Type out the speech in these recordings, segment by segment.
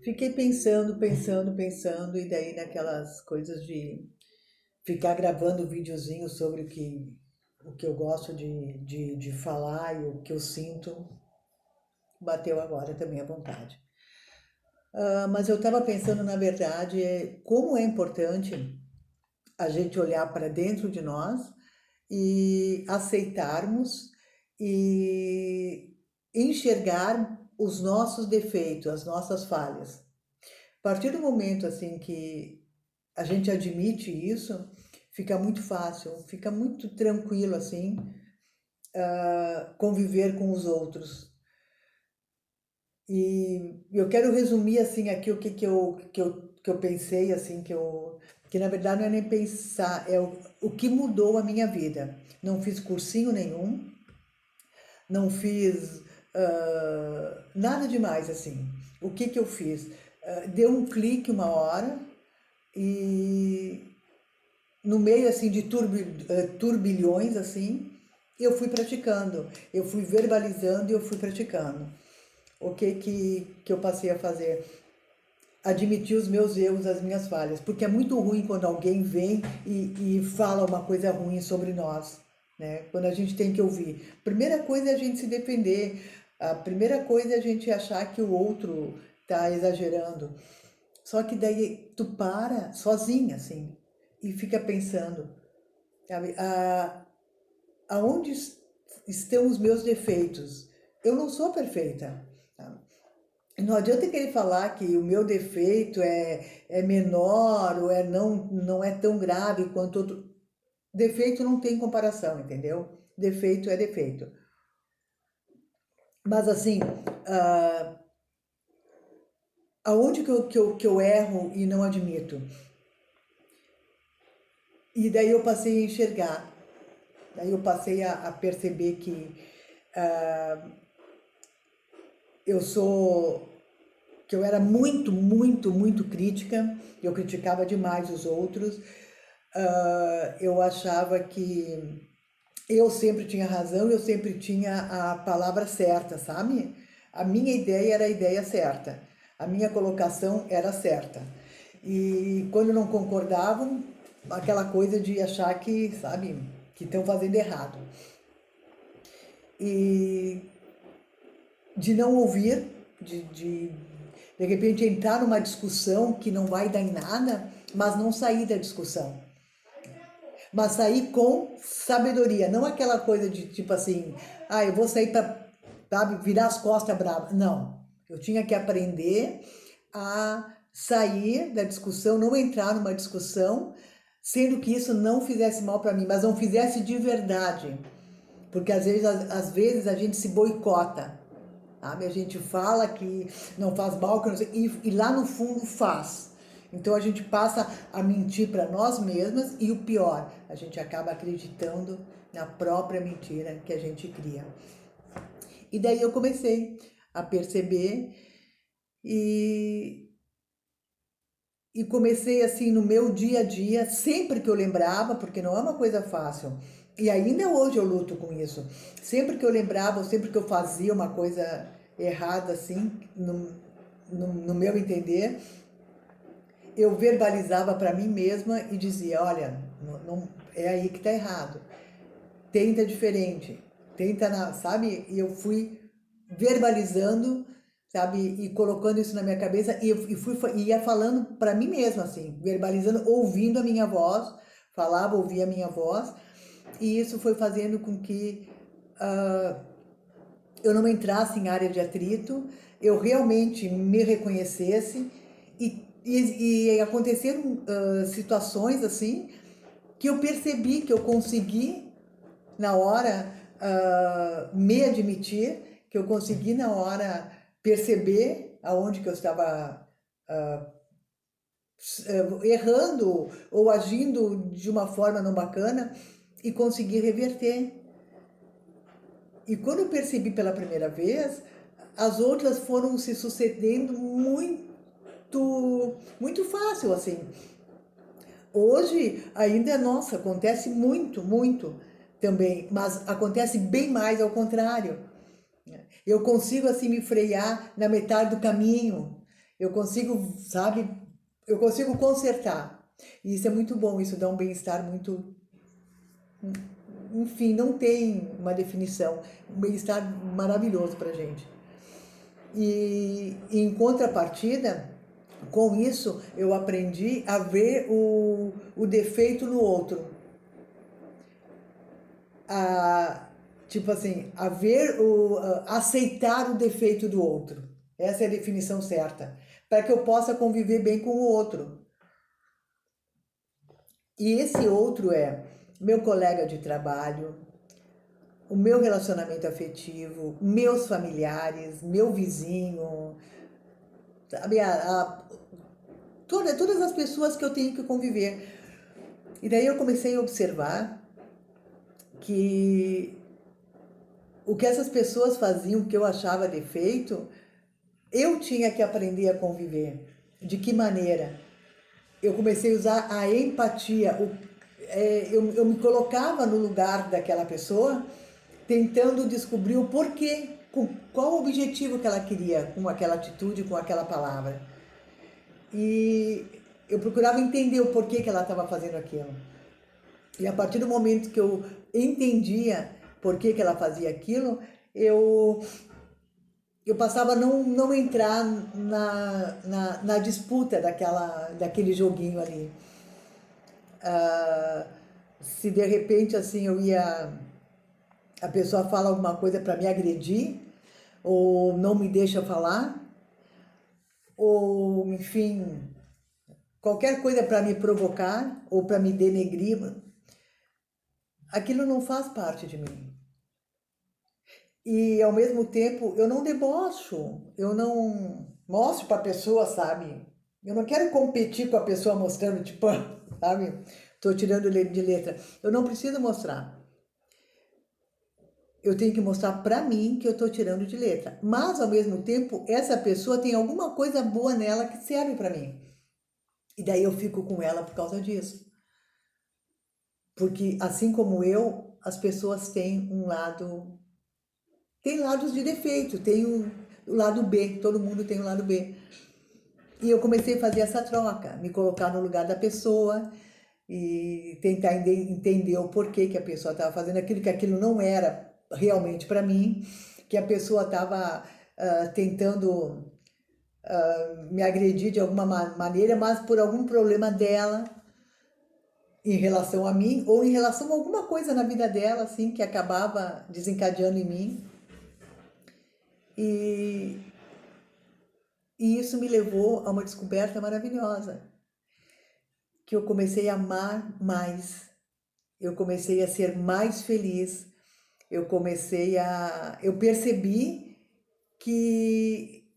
Fiquei pensando, e daí naquelas coisas de ficar gravando videozinho sobre o que eu gosto de falar e o que eu sinto, bateu agora também à vontade. Mas eu estava pensando, na verdade, como é importante a gente olhar para dentro de nós e aceitarmos e enxergar os nossos defeitos, as nossas falhas. A partir do momento assim que a gente admite isso, fica muito fácil, fica muito tranquilo assim, conviver com os outros. E eu quero resumir assim aqui o que eu pensei assim que na verdade não é nem pensar, é o que mudou a minha vida. Não fiz cursinho nenhum, não fiz nada demais assim. O que eu fiz? Deu um clique uma hora e no meio assim de turbilhões assim, eu fui praticando, eu fui verbalizando e eu fui praticando. O que eu passei a fazer? Admitir os meus erros, as minhas falhas, porque é muito ruim quando alguém vem e fala uma coisa ruim sobre nós, né? Quando a gente tem que ouvir. Primeira coisa é a gente se defender, a primeira coisa é a gente achar que o outro está exagerando. Só que daí tu para sozinha, assim, e fica pensando, sabe? Aonde estão os meus defeitos? Eu não sou perfeita. Tá? Não adianta querer falar que o meu defeito é menor ou não é tão grave quanto outro. Defeito não tem comparação, entendeu? Defeito é defeito. Mas assim, ah, aonde que eu erro e não admito? E daí eu passei a enxergar, daí eu passei a perceber que ah, eu sou, que eu era muito, muito, muito crítica, eu criticava demais os outros, eu achava que eu sempre tinha razão, eu sempre tinha a palavra certa, sabe? A minha ideia era a ideia certa, a minha colocação era certa. E quando não concordavam, aquela coisa de achar que, sabe, que estão fazendo errado. E de não ouvir, de repente entrar numa discussão que não vai dar em nada, mas não sair da discussão. Mas sair com sabedoria, não aquela coisa de tipo assim, eu vou sair para, sabe, virar as costas brava. Não, eu tinha que aprender a sair da discussão, não entrar numa discussão, sendo que isso não fizesse mal para mim, mas não fizesse de verdade. Porque às vezes a gente se boicota, sabe? A gente fala que não faz mal, que não sei, e lá no fundo faz. Então a gente passa a mentir para nós mesmas e o pior, a gente acaba acreditando na própria mentira que a gente cria. E daí eu comecei a perceber e, e comecei assim no meu dia a dia, sempre que eu lembrava, porque não é uma coisa fácil. E ainda hoje eu luto com isso. Sempre que eu lembrava, ou sempre que eu fazia uma coisa errada assim, no meu entender, eu verbalizava para mim mesma e dizia, olha, é aí que tá errado. Tenta diferente. Tenta sabe? E eu fui verbalizando, sabe, e colocando isso na minha cabeça ia falando para mim mesma assim, verbalizando, ouvindo a minha voz, falava, ouvia a minha voz, e isso foi fazendo com que eu não entrasse em área de atrito, eu realmente me reconhecesse e aconteceram situações assim que eu percebi que eu consegui na hora me admitir, que eu consegui na hora perceber aonde que eu estava errando ou agindo de uma forma não bacana e consegui reverter. E quando eu percebi pela primeira vez, as outras foram se sucedendo muito, muito fácil, assim. Hoje ainda, nossa, acontece muito, muito também, mas acontece bem mais ao contrário. Eu consigo assim me frear na metade do caminho. Eu consigo, sabe, eu consigo consertar. E isso é muito bom, isso dá um bem-estar muito, enfim, não tem uma definição, um bem-estar maravilhoso pra gente. E em contrapartida, com isso, eu aprendi a ver o defeito no outro. A, tipo assim, a ver a aceitar o defeito do outro. Essa é a definição certa. Para que eu possa conviver bem com o outro. E esse outro é meu colega de trabalho, o meu relacionamento afetivo, meus familiares, meu vizinho, sabe? Todas as pessoas que eu tenho que conviver. E daí eu comecei a observar que o que essas pessoas faziam, que eu achava defeito, eu tinha que aprender a conviver. De que maneira? Eu comecei a usar a empatia. Eu me colocava no lugar daquela pessoa, tentando descobrir o porquê, qual o objetivo que ela queria com aquela atitude, com aquela palavra. E eu procurava entender o porquê que ela estava fazendo aquilo. E a partir do momento que eu entendia por que ela fazia aquilo, eu passava a não entrar na disputa daquele joguinho ali. Se de repente assim a pessoa fala alguma coisa para me agredir, ou não me deixa falar, ou enfim, qualquer coisa para me provocar ou para me denegrir, aquilo não faz parte de mim. E ao mesmo tempo eu não debocho, eu não mostro para a pessoa, sabe? Eu não quero competir com a pessoa mostrando, tipo, sabe? Tô tirando de letra. Eu não preciso mostrar. Eu tenho que mostrar para mim que eu tô tirando de letra. Mas ao mesmo tempo, essa pessoa tem alguma coisa boa nela que serve para mim. E daí eu fico com ela por causa disso. Porque assim como eu, as pessoas têm um lado. Tem lados de defeito, tem o lado B, todo mundo tem o lado B. E eu comecei a fazer essa troca, me colocar no lugar da pessoa e tentar entender o porquê que a pessoa estava fazendo aquilo, que aquilo não era realmente para mim, que a pessoa estava tentando me agredir de alguma maneira, mas por algum problema dela em relação a mim ou em relação a alguma coisa na vida dela, assim, que acabava desencadeando em mim. E, e isso me levou a uma descoberta maravilhosa, que eu comecei a amar mais, eu comecei a ser mais feliz, eu percebi que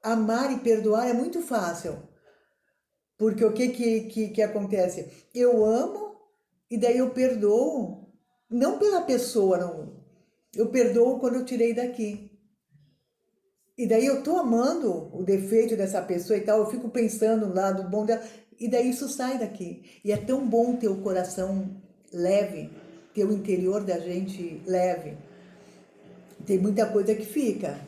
amar e perdoar é muito fácil, porque o que acontece? Eu amo e daí eu perdoo, não pela pessoa, não, eu perdoo quando eu tirei daqui. E daí eu tô amando o defeito dessa pessoa e tal, eu fico pensando no lado bom dela, e daí isso sai daqui. E é tão bom ter o coração leve, ter o interior da gente leve. Tem muita coisa que fica.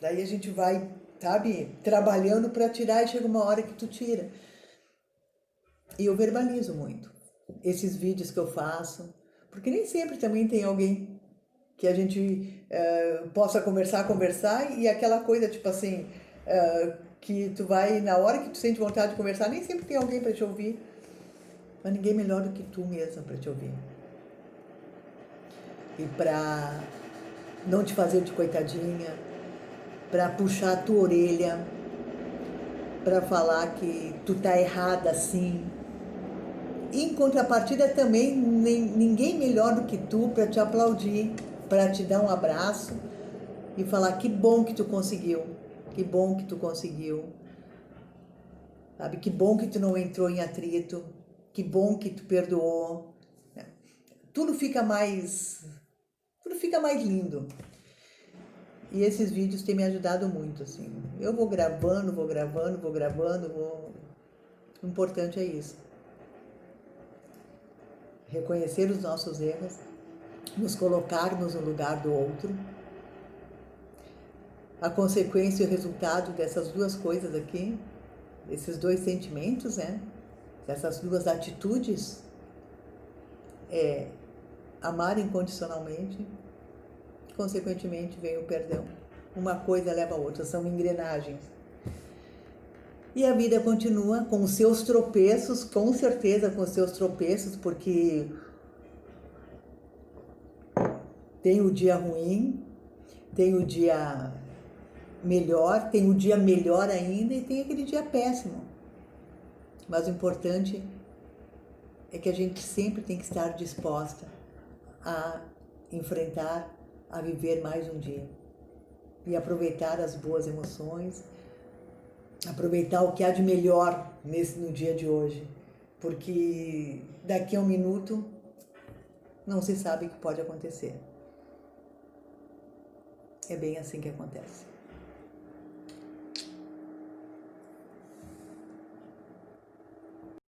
Daí a gente vai, sabe, trabalhando para tirar e chega uma hora que tu tira. E eu verbalizo muito esses vídeos que eu faço, porque nem sempre também tem alguém que a gente possa conversar e aquela coisa tipo assim, que tu vai, na hora que tu sente vontade de conversar, nem sempre tem alguém para te ouvir, mas ninguém melhor do que tu mesma para te ouvir. E para não te fazer de coitadinha, para puxar a tua orelha, para falar que tu tá errada assim. Em contrapartida também, ninguém melhor do que tu para te aplaudir, para te dar um abraço e falar que bom que tu conseguiu, que bom que tu conseguiu, sabe? Que bom que tu não entrou em atrito, que bom que tu perdoou. Tudo fica mais, tudo fica mais lindo. E esses vídeos têm me ajudado muito, assim. Eu vou gravando. O importante é isso. Reconhecer os nossos erros, nos colocarmos no lugar do outro a consequência e o resultado dessas duas coisas aqui, esses dois sentimentos, né? Dessas duas atitudes, é amar incondicionalmente, consequentemente vem o perdão. Uma coisa leva a outra, são engrenagens. E a vida continua com os seus tropeços, com certeza com os seus tropeços, porque tem o dia ruim, tem o dia melhor, tem o dia melhor ainda e tem aquele dia péssimo. Mas o importante é que a gente sempre tem que estar disposta a enfrentar, a viver mais um dia e aproveitar as boas emoções, aproveitar o que há de melhor no dia de hoje, porque daqui a um minuto não se sabe o que pode acontecer. É bem assim que acontece.